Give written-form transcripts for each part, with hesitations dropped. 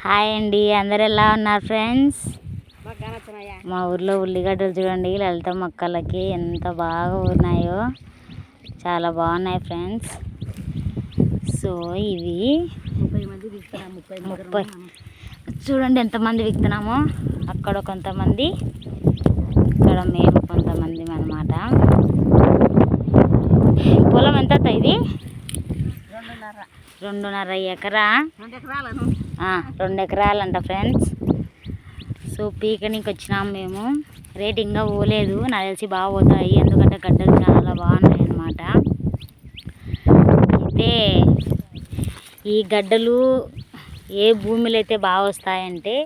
Hi అండి, అందరు ఎలా ఉన్నారు ఫ్రెండ్స్? మా ఊర్లో ఉల్లిగడ్డలు చూడండి, లలిత మొక్కలకి ఎంత బాగా ఉన్నాయో, చాలా బాగున్నాయి ఫ్రెండ్స్. సో ఇవి 30 చూడండి ఎంతమంది విత్తనామో. అక్కడ కొంతమంది, ఇక్కడ మేము కొంతమంది అన్నమాట. పొలం ఎంత ఇది? 2.5 ఎకరా, 2 ఎకరాలంట ఫ్రెండ్స్. సో పీకనికి వచ్చినాం మేము. రేట్ ఇంకా పోలేదు, నాకు తెలిసి బాగా పోతాయి, ఎందుకంటే గడ్డలు చాలా బాగున్నాయి అన్నమాట. అయితే ఈ గడ్డలు ఏ భూమిలో అయితే బాగా వస్తాయంటే,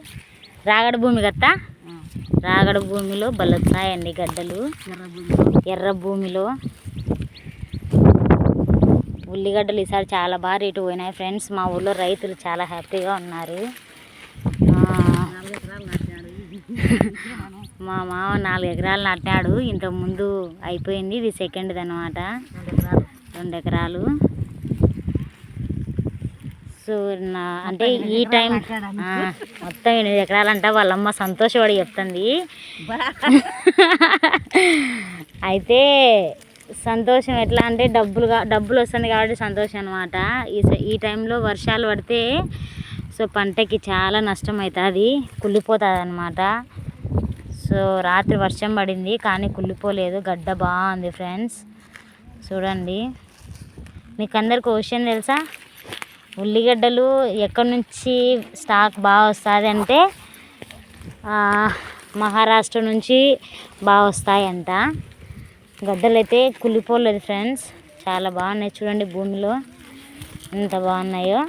రాగడి భూమి కదా, రాగడి భూమిలో బలొస్తాయండి గడ్డలు. ఎర్ర భూమిలో ఉల్లిగడ్డలు ఈసారి చాలా బాగా రేటు పోయినాయి ఫ్రెండ్స్. మా ఊళ్ళో రైతులు చాలా హ్యాపీగా ఉన్నారు. మా మామ 4 ఎకరాలు నాటాడు, ఇంతకుముందు అయిపోయింది, ఇది సెకండ్ది అనమాట. 2 ఎకరాలు. సో అంటే ఈ టైం మొత్తం 8 ఎకరాలంట. వాళ్ళమ్మ సంతోషపడి చెప్తుంది. అయితే సంతోషం ఎట్లా అంటే డబ్బులు వస్తుంది కాబట్టి సంతోషం అనమాట. ఈ టైంలో వర్షాలు పడితే సో పంటకి చాలా నష్టం అవుతుంది, కుళ్ళిపోతుంది అనమాట. సో రాత్రి వర్షం పడింది కానీ కుళ్ళిపోలేదు, గడ్డ బాగుంది ఫ్రెండ్స్. చూడండి, మీకు అందరికి ఒక విషయం తెలుసా? ఉల్లిగడ్డలు ఎక్కడి నుంచి స్టాక్ బాగా వస్తుంది అంటే మహారాష్ట్ర నుంచి బాగా వస్తాయంట. గడ్డలు అయితే కుళ్ళిపోలేదు ఫ్రెండ్స్, చాలా బాగున్నాయి. చూడండి భూమిలో ఎంత బాగున్నాయో.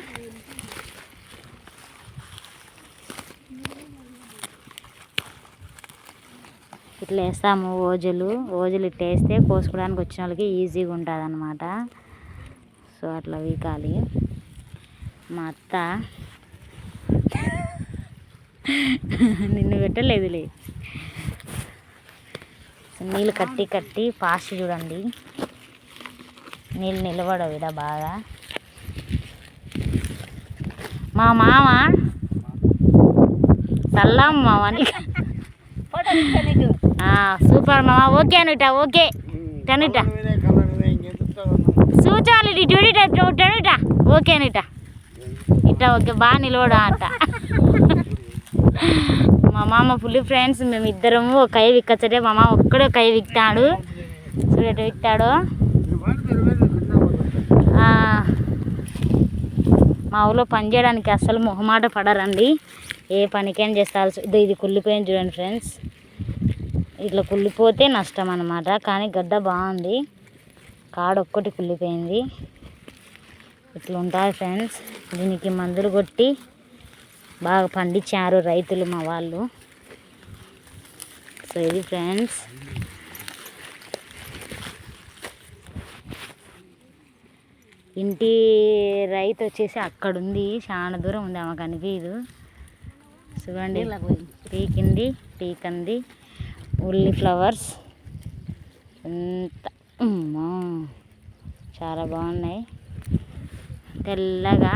ఇట్లా వేస్తాము ఓజులు ఇట్లా వేస్తే కోసుకోవడానికి వచ్చిన వాళ్ళకి ఈజీగా ఉంటుంది అన్నమాట. సో అట్లా వీకాలి. మా అత్త నిన్ను పెట్టలేదులే. నీళ్ళు కట్టి ఫాస్ట్ చూడండి, నీళ్ళు నిలబడవు ఇడ బాగా. మా మామ చల్లం మామని సూపర్ మామ. ఓకే అనుట, ఓకే టనుట చూచాలి టనుట, ఓకే అనుట ఇట్ట ఓకే, బాగా నిలబడా అంట. మా మామ ఫుల్ ఫ్రెండ్స్, మేము ఇద్దరము ఒక కై విక్కచ్చటే. మా మామ ఒక్కడే కై విక్తాడు, చూడట విక్తాడు. మా ఊళ్ళో పని చేయడానికి అస్సలు మొహమాట పడరండి, ఏ పనికైనా చేస్తారు. ఇది కుళ్ళిపోయింది చూడండి ఫ్రెండ్స్, ఇట్లా కుళ్ళిపోతే నష్టం అన్నమాట. కానీ గడ్డ బాగుంది, కాడ ఒక్కటి కుళ్ళిపోయింది. ఇట్లా ఉంటుంది ఫ్రెండ్స్. దీనికి మందులు కొట్టి బాగా పండించారు రైతులు మా వాళ్ళు. సో ఇది ఫ్రెండ్స్. ఇంటి రైతు వచ్చేసి అక్కడ ఉంది, చాలా దూరం ఉంది, ఆమె కనిపించదు. చూడండి పీకంది ఉల్లి ఫ్లవర్స్ ఎంత చాలా బాగున్నాయి, తెల్లగా